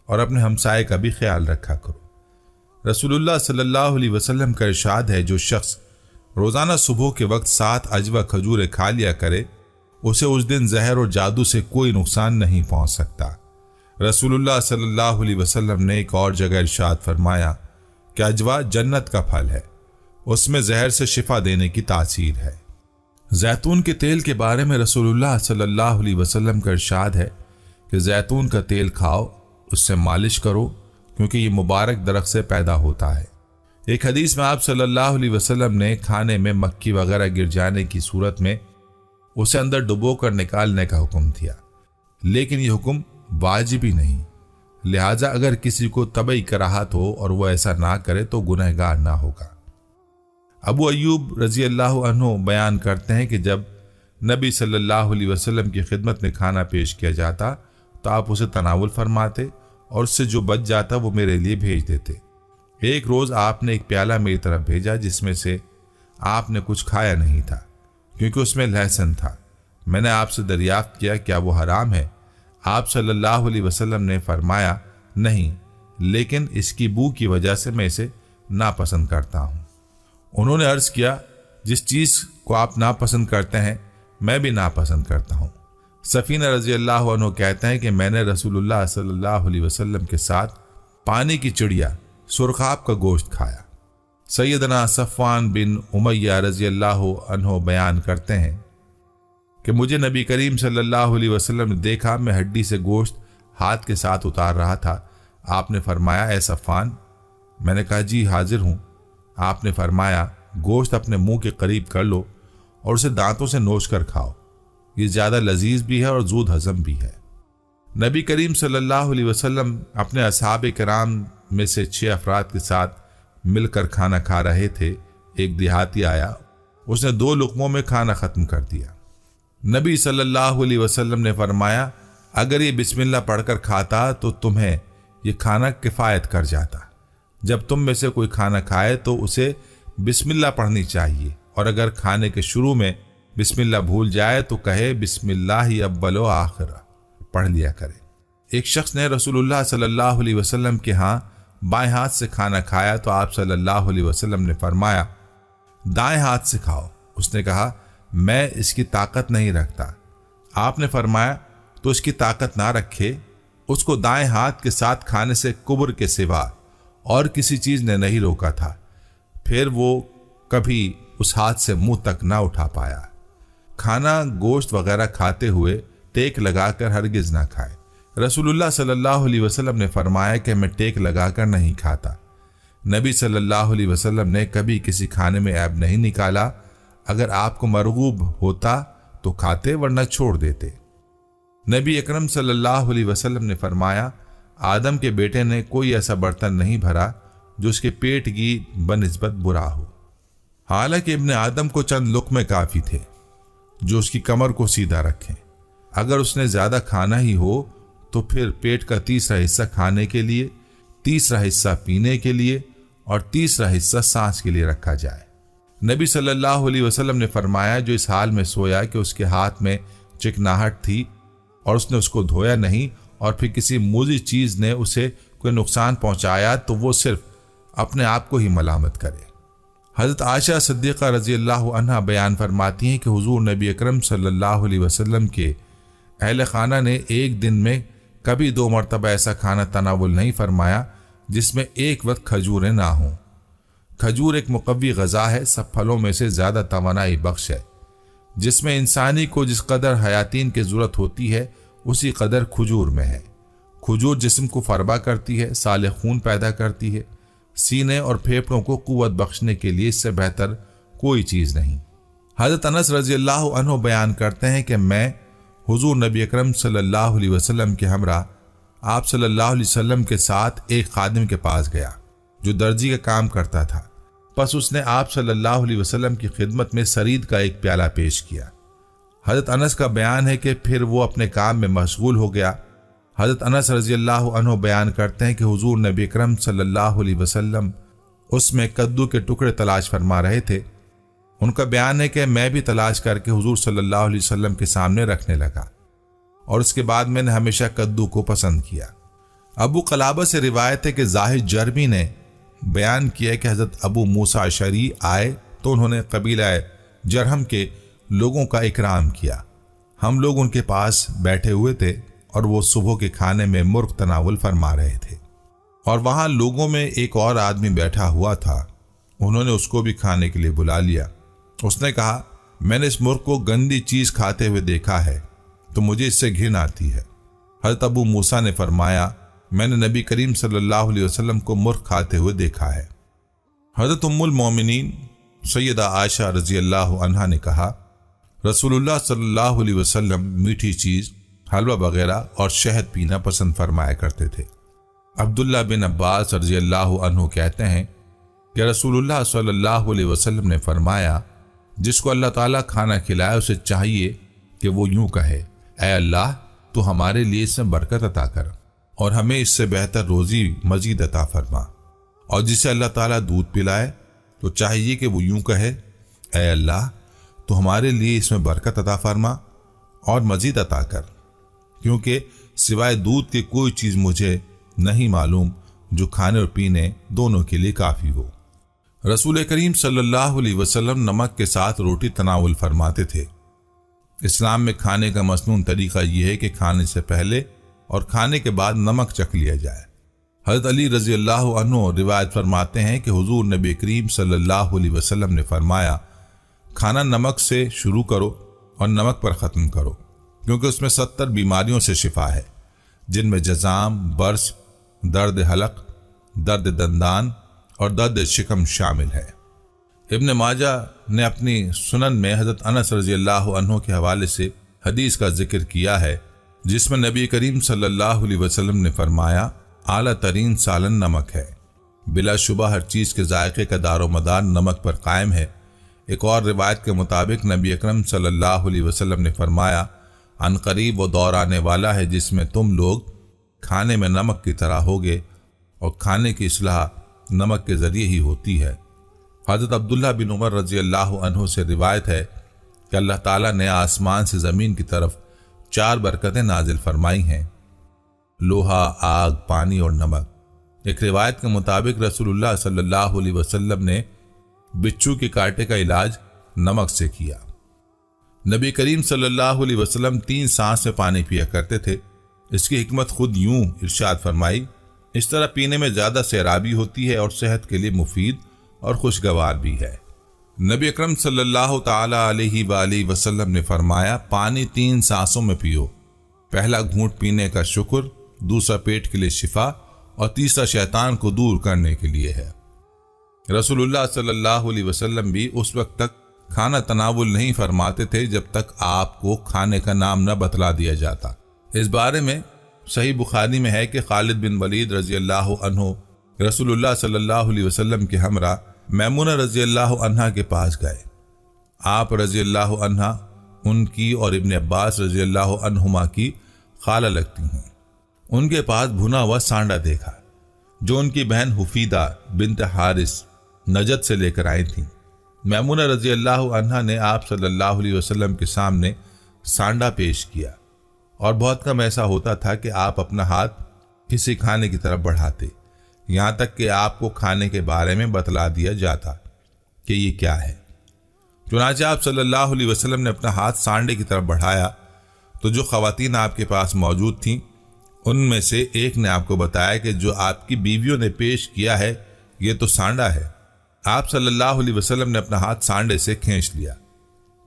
اور اپنے ہمسائے کا بھی خیال رکھا کرو۔ رسول اللہ صلی اللہ علیہ وسلم کا ارشاد ہے جو شخص روزانہ صبح کے وقت 7 اجوا کھجوریں کھا لیا کرے اسے اس دن زہر اور جادو سے کوئی نقصان نہیں پہنچ سکتا۔ رسول اللہ صلی اللہ علیہ وسلم نے ایک اور جگہ ارشاد فرمایا کہ اجوا جنت کا پھل ہے، اس میں زہر سے شفا دینے کی تاثیر ہے۔ زیتون کے تیل کے بارے میں رسول اللہ صلی اللہ علیہ وسلم کا ارشاد ہے کہ زیتون کا تیل کھاؤ، اس سے مالش کرو کیونکہ یہ مبارک درخت سے پیدا ہوتا ہے۔ ایک حدیث میں آپ صلی اللہ علیہ وسلم نے کھانے میں مکھی وغیرہ گر جانے کی صورت میں اسے اندر ڈبو کر نکالنے کا حکم دیا، لیکن یہ حکم واجبی نہیں، لہٰذا اگر کسی کو طبعی کراہت ہو اور وہ ایسا نہ کرے تو گنہگار نہ ہوگا۔ ابو ایوب رضی اللہ عنہ بیان کرتے ہیں کہ جب نبی صلی اللہ علیہ وسلم کی خدمت میں کھانا پیش کیا جاتا تو آپ اسے تناول فرماتے اور اس سے جو بچ جاتا وہ میرے لیے بھیج دیتے۔ ایک روز آپ نے ایک پیالہ میری طرف بھیجا جس میں سے آپ نے کچھ کھایا نہیں تھا کیونکہ اس میں لہسن تھا۔ میں نے آپ سے دریافت کیا کیا وہ حرام ہے؟ آپ صلی اللہ علیہ وسلم نے فرمایا نہیں، لیکن اس کی بو کی وجہ سے میں اسے ناپسند کرتا ہوں۔ انہوں نے عرض کیا جس چیز کو آپ ناپسند کرتے ہیں میں بھی ناپسند کرتا ہوں۔ سفینہ رضی اللہ عنہ کہتے ہیں کہ میں نے رسول اللہ صلی اللہ علیہ وسلم کے ساتھ پانی کی چڑیا سرخاب کا گوشت کھایا۔ سیدنا صفوان بن امیہ رضی اللہ عنہ بیان کرتے ہیں کہ مجھے نبی کریم صلی اللہ علیہ وسلم نے دیکھا، میں ہڈی سے گوشت ہاتھ کے ساتھ اتار رہا تھا۔ آپ نے فرمایا اے صفوان؟ میں نے کہا جی حاضر ہوں۔ آپ نے فرمایا گوشت اپنے منہ کے قریب کر لو اور اسے دانتوں سے نوچ کر کھاؤ، یہ زیادہ لذیذ بھی ہے اور زود ہضم بھی ہے۔ نبی کریم صلی اللہ علیہ وسلم اپنے اصحاب کرام میں سے 6 افراد کے ساتھ مل کر کھانا کھا رہے تھے۔ ایک دیہاتی آیا، اس نے 2 لقموں میں کھانا ختم کر دیا۔ نبی صلی اللہ علیہ وسلم نے فرمایا اگر یہ بسم اللہ پڑھ کر کھاتا تو تمہیں یہ کھانا کفایت کر جاتا۔ جب تم میں سے کوئی کھانا کھائے تو اسے بسم اللہ پڑھنی چاہیے، اور اگر کھانے کے شروع میں بسم اللہ بھول جائے تو کہے بسم اللہ اول و آخر، پڑھ لیا کرے۔ ایک شخص نے رسول اللہ صلی اللہ علیہ وسلم کے ہاں بائیں ہاتھ سے کھانا کھایا تو آپ صلی اللہ علیہ وسلم نے فرمایا دائیں ہاتھ سے کھاؤ۔ اس نے کہا میں اس کی طاقت نہیں رکھتا۔ آپ نے فرمایا تو اس کی طاقت نہ رکھے، اس کو دائیں ہاتھ کے ساتھ کھانے سے کبر کے سوا اور کسی چیز نے نہیں روکا تھا، پھر وہ کبھی اس ہاتھ سے منہ تک نہ اٹھا پایا۔ کھانا گوشت وغیرہ کھاتے ہوئے ٹیک لگا کر ہرگز نہ کھائے۔ رسول اللہ صلی اللہ علیہ وسلم نے فرمایا کہ میں ٹیک لگا کر نہیں کھاتا۔ نبی صلی اللہ علیہ وسلم نے کبھی کسی کھانے میں عیب نہیں نکالا۔ اگر آپ کو مرغوب ہوتا تو کھاتے ورنہ چھوڑ دیتے۔ نبی اکرم صلی اللہ علیہ وسلم نے فرمایا آدم کے بیٹے نے کوئی ایسا برتن نہیں بھرا جو اس کے پیٹ کی بنسبت برا ہو، حالانکہ ابن آدم کو چند لقمے کافی تھے جو اس کی کمر کو سیدھا رکھیں۔ اگر اس نے زیادہ کھانا ہی ہو تو پھر پیٹ کا 3 حصہ کھانے کے لیے، 3 حصہ پینے کے لیے اور 3 حصہ سانس کے لیے رکھا جائے۔ نبی صلی اللہ علیہ وسلم نے فرمایا جو اس حال میں سویا کہ اس کے ہاتھ میں چکناہٹ تھی اور اس نے اس کو دھویا نہیں اور پھر کسی موذی چیز نے اسے کوئی نقصان پہنچایا تو وہ صرف اپنے آپ کو ہی ملامت کرے۔ حضرت عائشہ صدیقہ رضی اللہ عنہا بیان فرماتی ہیں کہ حضور نبی اکرم صلی اللہ علیہ وسلم کے اہل خانہ نے ایک دن میں کبھی 2 مرتبہ ایسا کھانا تناول نہیں فرمایا جس میں ایک وقت کھجوریں نہ ہوں۔ کھجور ایک مقوی غذا ہے، سب پھلوں میں سے زیادہ توانائی بخش ہے، جس میں انسانی کو جس قدر حیاتین کی ضرورت ہوتی ہے اسی قدر کھجور میں ہے۔ کھجور جسم کو فربا کرتی ہے، سال خون پیدا کرتی ہے، سینے اور پھیپھڑوں کو قوت بخشنے کے لیے اس سے بہتر کوئی چیز نہیں۔ حضرت انس رضی اللہ عنہ بیان کرتے ہیں کہ میں حضور نبی اکرم صلی اللہ علیہ وسلم کے ہمراہ آپ صلی اللہ علیہ وسلم کے ساتھ ایک خادم کے پاس گیا جو درجی کا کام کرتا تھا۔ پس اس نے آپ صلی اللہ علیہ وسلم کی خدمت میں سرید کا ایک پیالہ پیش کیا۔ حضرت انس کا بیان ہے کہ پھر وہ اپنے کام میں مشغول ہو گیا۔ حضرت انس رضی اللہ عنہ بیان کرتے ہیں کہ حضور نبی اکرم صلی اللہ علیہ وسلم اس میں کدو کے ٹکڑے تلاش فرما رہے تھے۔ ان کا بیان ہے کہ میں بھی تلاش کر کے حضور صلی اللہ علیہ وسلم کے سامنے رکھنے لگا، اور اس کے بعد میں نے ہمیشہ کدو کو پسند کیا۔ ابو قلابہ سے روایت ہے کہ زاہد جرمی نے بیان کیا کہ حضرت ابو موسیٰ اشعری آئے تو انہوں نے قبیلہ جرہم کے لوگوں کا اکرام کیا۔ ہم لوگ ان کے پاس بیٹھے ہوئے تھے اور وہ صبح کے کھانے میں مرغ تناول فرما رہے تھے، اور وہاں لوگوں میں ایک اور آدمی بیٹھا ہوا تھا۔ انہوں نے اس کو بھی کھانے کے لیے بلا لیا۔ اس نے کہا، میں نے اس مرغ کو گندی چیز کھاتے ہوئے دیکھا ہے تو مجھے اس سے گھن آتی ہے۔ حضرت ابو موسیٰ نے فرمایا، میں نے نبی کریم صلی اللہ علیہ وسلم کو مرغ کھاتے ہوئے دیکھا ہے۔ حضرت ام المومنین سیدہ عائشہ رضی اللہ عنہا نے کہا، رسول اللہ صلی اللہ علیہ وسلم میٹھی چیز، حلوہ وغیرہ اور شہد پینا پسند فرمایا کرتے تھے۔ عبداللہ بن عباس رضی اللہ عنہ کہتے ہیں کہ رسول اللہ صلی اللہ علیہ وسلم نے فرمایا، جس کو اللہ تعالیٰ کھانا کھلائے اسے چاہیے کہ وہ یوں کہے، اے اللہ تو ہمارے لیے اس میں برکت عطا کر اور ہمیں اس سے بہتر روزی مزید عطا فرما، اور جسے اللہ تعالیٰ دودھ پلائے تو چاہیے کہ وہ یوں کہے، اے اللہ تو ہمارے لیے اس میں برکت عطا فرما اور مزید عطا کر، کیونکہ سوائے دودھ کے کوئی چیز مجھے نہیں معلوم جو کھانے اور پینے دونوں کے لیے کافی ہو۔ رسول کریم صلی اللہ علیہ وسلم نمک کے ساتھ روٹی تناول فرماتے تھے۔ اسلام میں کھانے کا مسنون طریقہ یہ ہے کہ کھانے سے پہلے اور کھانے کے بعد نمک چکھ لیا جائے۔ حضرت علی رضی اللہ عنہ روایت فرماتے ہیں کہ حضور نبی کریم صلی اللہ علیہ وسلم نے فرمایا، کھانا نمک سے شروع کرو اور نمک پر ختم کرو، کیونکہ اس میں 70 بیماریوں سے شفا ہے، جن میں جذام، برس، درد حلق، درد دندان اور درد شکم شامل ہے۔ ابن ماجہ نے اپنی سنن میں حضرت انس رضی اللہ عنہ کے حوالے سے حدیث کا ذکر کیا ہے، جس میں نبی کریم صلی اللہ علیہ وسلم نے فرمایا، اعلیٰ ترین سالن نمک ہے، بلا شبہ ہر چیز کے ذائقے کا دار و مدار نمک پر قائم ہے۔ ایک اور روایت کے مطابق نبی اکرم صلی اللہ علیہ وسلم نے فرمایا، عن قریب وہ دور آنے والا ہے جس میں تم لوگ کھانے میں نمک کی طرح ہوگے، اور کھانے کی اصلاح نمک کے ذریعے ہی ہوتی ہے۔ حضرت عبداللہ بن عمر رضی اللہ عنہ سے روایت ہے کہ اللہ تعالیٰ نے آسمان سے زمین کی طرف 4 برکتیں نازل فرمائی ہیں، لوہا، آگ، پانی اور نمک۔ ایک روایت کے مطابق رسول اللہ صلی اللہ علیہ وسلم نے بچھو کے کانٹے کا علاج نمک سے کیا۔ نبی کریم صلی اللہ علیہ وسلم 3 سانس میں پانی پیا کرتے تھے۔ اس کی حکمت خود یوں ارشاد فرمائی، اس طرح پینے میں زیادہ سیرابی ہوتی ہے اور صحت کے لیے مفید اور خوشگوار بھی ہے۔ نبی اکرم صلی اللہ تعالی علیہ وآلہ وسلم نے فرمایا، پانی 3 سانسوں میں پیو، پہلا گھونٹ پینے کا شکر، دوسرا پیٹ کے لیے شفا، اور تیسرا شیطان کو دور کرنے کے لیے ہے۔ رسول اللہ صلی اللہ علیہ وسلم بھی اس وقت تک کھانا تناول نہیں فرماتے تھے جب تک آپ کو کھانے کا نام نہ بتلا دیا جاتا۔ اس بارے میں صحیح بخاری میں ہے کہ خالد بن ولید رضی اللہ عنہ رسول اللہ صلی اللہ علیہ وسلم کے ہمراہ میمونہ رضی اللہ عنہا کے پاس گئے۔ آپ رضی اللہ عنہا ان کی اور ابن عباس رضی اللہ عنہما کی خالہ لگتی ہیں۔ ان کے پاس بھنا ہوا سانڈا دیکھا جو ان کی بہن حفیدہ بنت حارث نجد سے لے کر آئی تھیں۔ میمونہ رضی اللہ عنہا نے آپ صلی اللہ علیہ وسلم کے سامنے سانڈا پیش کیا، اور بہت کم ایسا ہوتا تھا کہ آپ اپنا ہاتھ کسی کھانے کی طرف بڑھاتے، یہاں تک کہ آپ کو کھانے کے بارے میں بتلا دیا جاتا کہ یہ کیا ہے۔ چنانچہ آپ صلی اللہ علیہ وسلم نے اپنا ہاتھ سانڈے کی طرف بڑھایا تو جو خواتین آپ کے پاس موجود تھیں ان میں سے ایک نے آپ کو بتایا کہ جو آپ کی بیویوں نے پیش کیا ہے یہ تو سانڈا ہے۔ آپ صلی اللہ علیہ وسلم نے اپنا ہاتھ سانڈے سے کھینچ لیا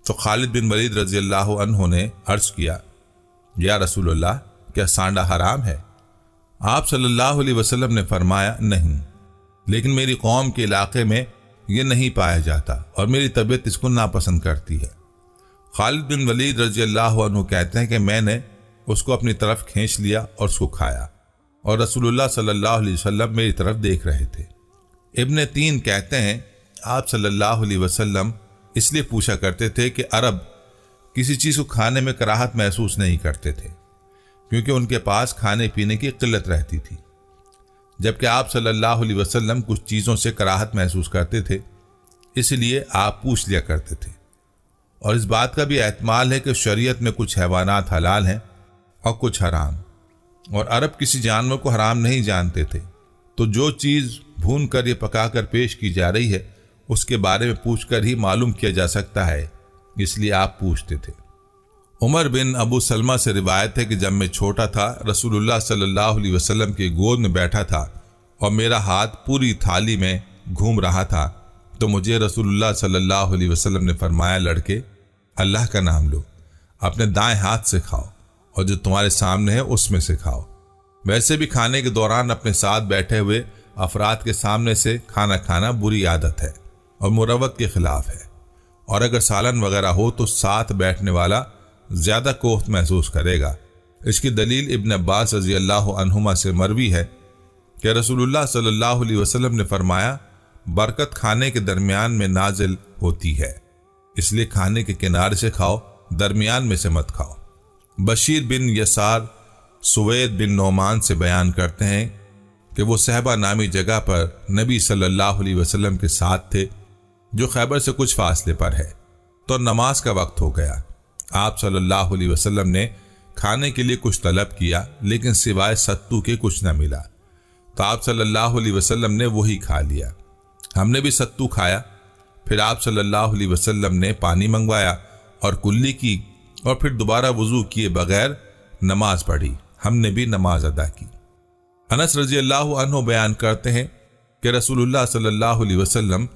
تو خالد بن ولید رضی اللہ عنہ نے عرض کیا، یا رسول اللہ، کیا سانڈا حرام ہے؟ آپ صلی اللہ علیہ وسلم نے فرمایا، نہیں، لیکن میری قوم کے علاقے میں یہ نہیں پایا جاتا اور میری طبیعت اس کو ناپسند کرتی ہے۔ خالد بن ولید رضی اللہ عنہ کہتے ہیں کہ میں نے اس کو اپنی طرف کھینچ لیا اور اس کو کھایا، اور رسول اللہ صلی اللہ علیہ وسلم میری طرف دیکھ رہے تھے۔ ابن تین کہتے ہیں آپ صلی اللہ علیہ وسلم اس لیے پوچھا کرتے تھے کہ عرب کسی چیز کو کھانے میں کراہت محسوس نہیں کرتے تھے، کیونکہ ان کے پاس کھانے پینے کی قلت رہتی تھی، جبکہ آپ صلی اللہ علیہ وسلم کچھ چیزوں سے کراہت محسوس کرتے تھے، اس لیے آپ پوچھ لیا کرتے تھے۔ اور اس بات کا بھی احتمال ہے کہ شریعت میں کچھ حیوانات حلال ہیں اور کچھ حرام، اور عرب کسی جانور کو حرام نہیں جانتے تھے، تو جو چیز بھون کر یا پکا کر پیش کی جا رہی ہے اس کے بارے میں پوچھ کر ہی معلوم کیا جا سکتا ہے، اس لیے آپ پوچھتے تھے۔ عمر بن ابو سلمہ سے روایت ہے کہ جب میں چھوٹا تھا رسول اللہ صلی اللہ علیہ وسلم کی گود میں بیٹھا تھا اور میرا ہاتھ پوری تھالی میں گھوم رہا تھا تو مجھے رسول اللہ صلی اللہ علیہ وسلم نے فرمایا، لڑکے، اللہ کا نام لو، اپنے دائیں ہاتھ سے کھاؤ اور جو تمہارے سامنے ہے اس میں سے کھاؤ۔ ویسے بھی کھانے کے دوران اپنے ساتھ بیٹھے ہوئے افراد کے سامنے سے کھانا کھانا بری عادت ہے اور مروت کے خلاف ہے، اور اگر سالن وغیرہ ہو تو ساتھ بیٹھنے والا زیادہ کوفت محسوس کرے گا۔ اس کی دلیل ابن عباس رضی اللہ عنہما سے مروی ہے کہ رسول اللہ صلی اللہ علیہ وسلم نے فرمایا، برکت کھانے کے درمیان میں نازل ہوتی ہے، اس لیے کھانے کے کنارے سے کھاؤ، درمیان میں سے مت کھاؤ۔ بشیر بن یسار سوید بن نعمان سے بیان کرتے ہیں کہ وہ صحبہ نامی جگہ پر نبی صلی اللہ علیہ وسلم کے ساتھ تھے، جو خیبر سے کچھ فاصلے پر ہے، تو نماز کا وقت ہو گیا۔ آپ صلی اللہ علیہ وسلم نے کھانے کے لیے کچھ طلب کیا، لیکن سوائے ستو کے کچھ نہ ملا، تو آپ صلی اللہ علیہ وسلم نے وہی کھا لیا۔ ہم نے بھی ستو کھایا، پھر آپ صلی اللہ علیہ وسلم نے پانی منگوایا اور کلی کی، اور پھر دوبارہ وضو کیے بغیر نماز پڑھی۔ ہم نے بھی نماز ادا کی۔ انس رضی اللہ عنہ بیان کرتے ہیں کہ رسول اللہ صلی اللہ علیہ وسلم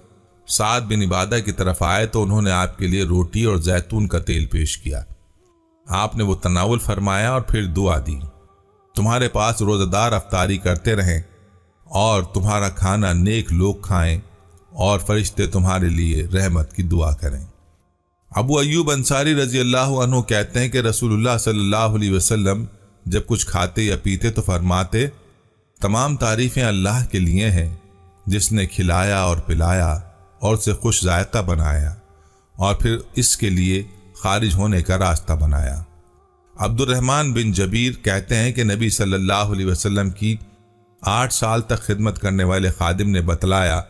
سعد بن عبادہ کی طرف آئے تو انہوں نے آپ کے لیے روٹی اور زیتون کا تیل پیش کیا۔ آپ نے وہ تناول فرمایا اور پھر دعا دی، تمہارے پاس روزہ دار افطاری کرتے رہیں اور تمہارا کھانا نیک لوگ کھائیں اور فرشتے تمہارے لیے رحمت کی دعا کریں۔ ابو ایوب انصاری رضی اللہ عنہ کہتے ہیں کہ رسول اللہ صلی اللہ علیہ وسلم جب کچھ کھاتے یا پیتے تو فرماتے، تمام تعریفیں اللہ کے لیے ہیں جس نے کھلایا اور پلایا اور اسے خوش ذائقہ بنایا اور پھر اس کے لیے خارج ہونے کا راستہ بنایا۔ عبد الرحمن بن جبیر کہتے ہیں کہ نبی صلی اللہ علیہ وسلم کی 8 سال تک خدمت کرنے والے خادم نے بتلایا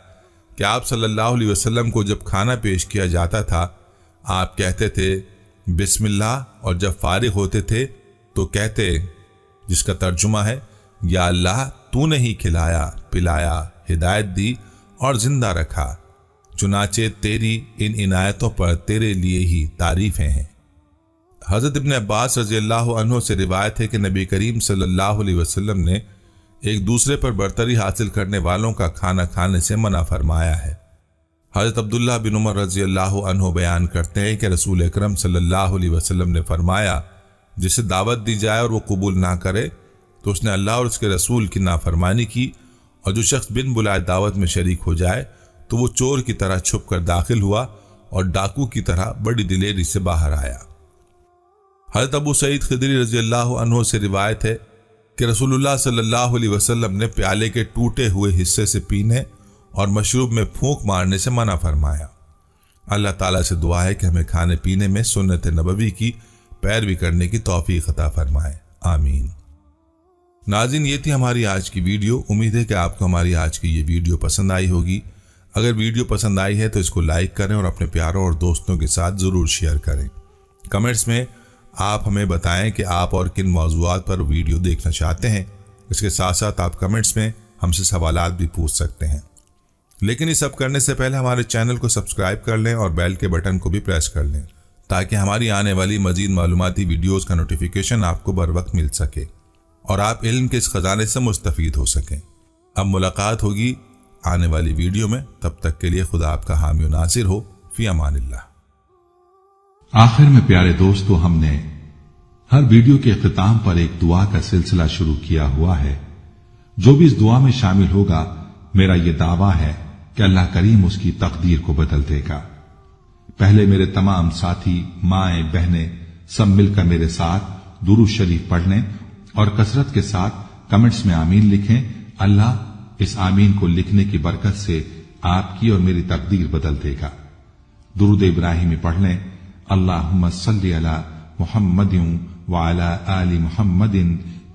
کہ آپ صلی اللہ علیہ وسلم کو جب کھانا پیش کیا جاتا تھا آپ کہتے تھے بسم اللہ، اور جب فارغ ہوتے تھے تو کہتے، جس کا ترجمہ ہے، یا اللہ تو نے ہی کھلایا، پلایا، ہدایت دی اور زندہ رکھا، چنانچہ تیری ان عنایتوں پر تیرے لیے ہی تعریفیں ہیں۔ حضرت ابن عباس رضی اللہ عنہ سے روایت ہے کہ نبی کریم صلی اللہ علیہ وسلم نے ایک دوسرے پر برتری حاصل کرنے والوں کا کھانا کھانے سے منع فرمایا ہے۔ حضرت عبداللہ بن عمر رضی اللہ عنہ بیان کرتے ہیں کہ رسول اکرم صلی اللہ علیہ وسلم نے فرمایا، جسے دعوت دی جائے اور وہ قبول نہ کرے تو اس نے اللہ اور اس کے رسول کی نافرمانی کی، اور جو شخص بن بلائے دعوت میں شریک ہو جائے تو وہ چور کی طرح چھپ کر داخل ہوا اور ڈاکو کی طرح بڑی دلیری سے باہر آیا۔ حضرت ابو سعید خدری رضی اللہ عنہ سے روایت ہے کہ رسول اللہ صلی اللہ علیہ وسلم نے پیالے کے ٹوٹے ہوئے حصے سے پینے اور مشروب میں پھونک مارنے سے منع فرمایا۔ اللہ تعالیٰ سے دعا ہے کہ ہمیں کھانے پینے میں سنت نبوی کی پیروی کرنے کی توفیق عطا فرمائے، آمین۔ ناظرین، یہ تھی ہماری آج کی ویڈیو۔ امید ہے کہ آپ کو ہماری آج کی یہ ویڈیو پسند آئی ہوگی۔ اگر ویڈیو پسند آئی ہے تو اس کو لائک کریں اور اپنے پیاروں اور دوستوں کے ساتھ ضرور شیئر کریں۔ کمنٹس میں آپ ہمیں بتائیں کہ آپ اور کن موضوعات پر ویڈیو دیکھنا چاہتے ہیں۔ اس کے ساتھ ساتھ آپ کمنٹس میں ہم سے سوالات بھی پوچھ سکتے ہیں، لیکن یہ سب کرنے سے پہلے ہمارے چینل کو سبسکرائب کر لیں اور بیل کے بٹن کو بھی پریس کر لیں تاکہ ہماری آنے والی مزید معلوماتی ویڈیوز کا نوٹیفیکیشن آپ کو بر وقت مل سکے۔ اور آپ علم کے اس خزانے سے مستفید ہو سکیں۔ اب ملاقات ہوگی آنے والی ویڈیو میں، تب تک کے لیے خدا آپ کا حامی و ناصر ہو۔ فی امان اللہ۔ آخر میں پیارے دوستو، ہم نے ہر ویڈیو کے اختتام پر ایک دعا کا سلسلہ شروع کیا ہوا ہے۔ جو بھی اس دعا میں شامل ہوگا، میرا یہ دعویٰ ہے کہ اللہ کریم اس کی تقدیر کو بدل دے گا۔ پہلے میرے تمام ساتھی، مائیں، بہنیں سب مل کر میرے ساتھ درود شریف پڑھ لیں اور کثرت کے ساتھ کمنٹس میں آمین لکھیں۔ اللہ اس آمین کو لکھنے کی برکت سے آپ کی اور میری تقدیر بدل دے گا۔ درود ابراہیمی پڑھ لیں۔ اللہم صلی علی محمد وعلی آل محمد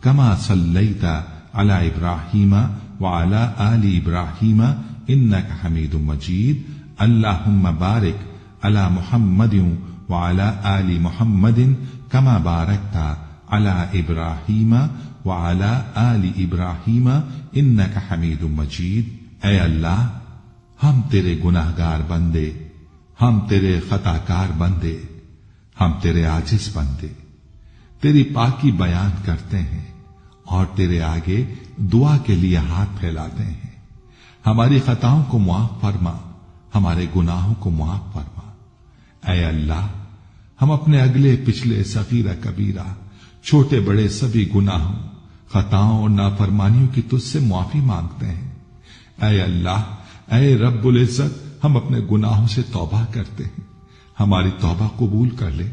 کما صلیت علی ابراہیم وعلی آل ابراہیم انک حمید مجید۔ اللہم بارک علی محمد وعلی آل محمد کما بارکت علی ابراہیم وعلی آل ابراہیم انک حمید مجید۔ اے اللہ، ہم تیرے گناہگار بندے، ہم تیرے خطا کار بندے، ہم تیرے عاجز بندے تیری پاکی بیان کرتے ہیں اور تیرے آگے دعا کے لیے ہاتھ پھیلاتے ہیں۔ ہماری خطاؤں کو معاف فرما، ہمارے گناہوں کو معاف فرما۔ اے اللہ، ہم اپنے اگلے پچھلے صغیرہ کبیرہ، چھوٹے بڑے سبھی گناہوں، خطاؤں اور نافرمانیوں کی تجھ سے معافی مانگتے ہیں۔ اے اللہ، اے رب العزت، ہم اپنے گناہوں سے توبہ کرتے ہیں، ہماری توبہ قبول کر لے۔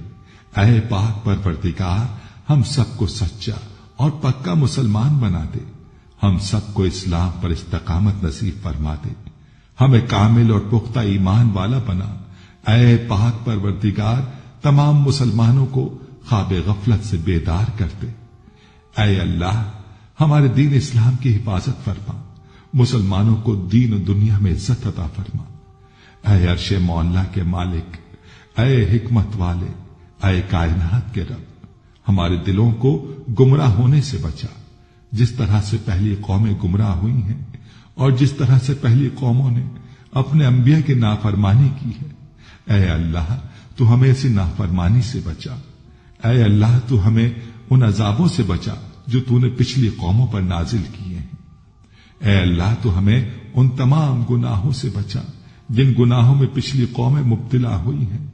اے پاک پروردگار، ہم سب کو سچا اور پکا مسلمان بنا دے، ہم سب کو اسلام پر استقامت نصیب فرما دے، ہمیں کامل اور پختہ ایمان والا بنا۔ اے پاک پروردگار، تمام مسلمانوں کو خواب غفلت سے بیدار کر دے۔ اے اللہ، ہمارے دین اسلام کی حفاظت فرما، مسلمانوں کو دین و دنیا میں عزت عطا فرما۔ اے عرش مولا کے مالک، اے حکمت والے، اے کائنات کے رب، ہمارے دلوں کو گمراہ ہونے سے بچا، جس طرح سے پہلی قومیں گمراہ ہوئی ہیں اور جس طرح سے پہلی قوموں نے اپنے انبیاء کی نافرمانی کی ہے۔ اے اللہ، تو ہمیں ایسی نافرمانی سے بچا۔ اے اللہ، تو ہمیں ان عذابوں سے بچا جو تو نے پچھلی قوموں پر نازل کیے ہیں۔ اے اللہ، تو ہمیں ان تمام گناہوں سے بچا جن گناہوں میں پچھلی قومیں مبتلا ہوئی ہیں۔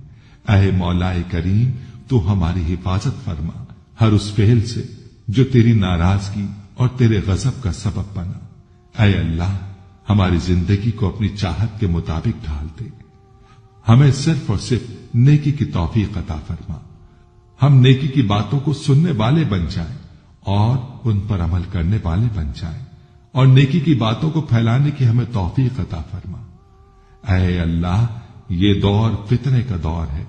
اے مولا کریم، تو ہماری حفاظت فرما ہر اس فعل سے جو تیری ناراضگی اور تیرے غضب کا سبب بنا۔ اے اللہ، ہماری زندگی کو اپنی چاہت کے مطابق ڈھال دے، ہمیں صرف اور صرف نیکی کی توفیق عطا فرما، ہم نیکی کی باتوں کو سننے والے بن جائیں اور ان پر عمل کرنے والے بن جائیں، اور نیکی کی باتوں کو پھیلانے کی ہمیں توفیق عطا فرما۔ اے اللہ، یہ دور فتنے کا دور ہے،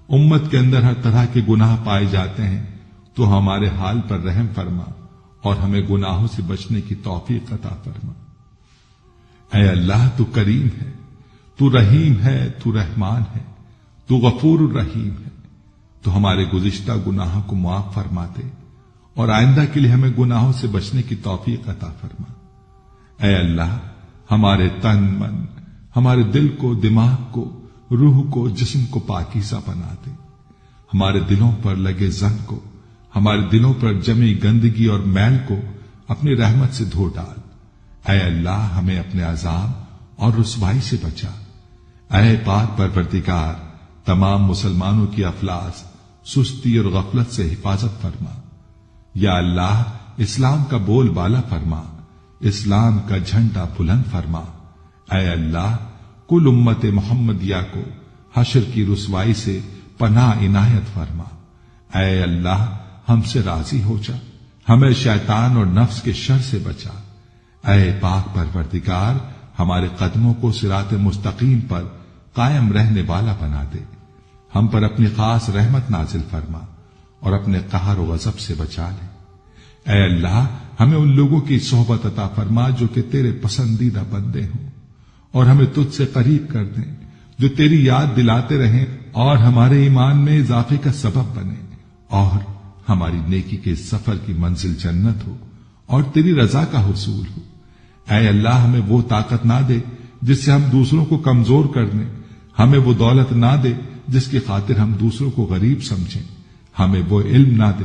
امت کے اندر ہر طرح کے گناہ پائے جاتے ہیں، تو ہمارے حال پر رحم فرما اور ہمیں گناہوں سے بچنے کی توفیق عطا فرما۔ اے اللہ، تو کریم ہے، تو رحیم ہے، تو رحمان ہے، تو غفور الرحیم ہے، تو ہمارے گزشتہ گناہوں کو معاف فرما دے اور آئندہ کے لیے ہمیں گناہوں سے بچنے کی توفیق عطا فرما۔ اے اللہ، ہمارے تن من، ہمارے دل کو، دماغ کو، روح کو، جسم کو پاکیزہ بنا دے، ہمارے دلوں پر لگے زنگ کو، ہمارے دلوں پر جمی گندگی اور میل کو اپنی رحمت سے دھو ڈال۔ اے اللہ، ہمیں اپنے عذاب اور رسوائی سے بچا۔ اے پاک پروردگار، تمام مسلمانوں کی افلاس، سستی اور غفلت سے حفاظت فرما۔ یا اللہ، اسلام کا بول بالا فرما، اسلام کا جھنڈا بلند فرما۔ اے اللہ، کل امت محمدیہ کو حشر کی رسوائی سے پناہ عنایت فرما۔ اے اللہ، ہم سے راضی ہو جا، ہمیں شیطان اور نفس کے شر سے بچا۔ اے پاک پروردگار، ہمارے قدموں کو صراط مستقیم پر قائم رہنے والا بنا دے، ہم پر اپنی خاص رحمت نازل فرما اور اپنے قہر و غضب سے بچا لے۔ اے اللہ، ہمیں ان لوگوں کی صحبت عطا فرما جو کہ تیرے پسندیدہ بندے ہوں، اور ہمیں تجھ سے قریب کر دیں، جو تیری یاد دلاتے رہیں اور ہمارے ایمان میں اضافے کا سبب بنے، اور ہماری نیکی کے سفر کی منزل جنت ہو اور تیری رضا کا حصول ہو۔ اے اللہ، ہمیں وہ طاقت نہ دے جس سے ہم دوسروں کو کمزور کر دیں، ہمیں وہ دولت نہ دے جس کی خاطر ہم دوسروں کو غریب سمجھیں، ہمیں وہ علم نہ دے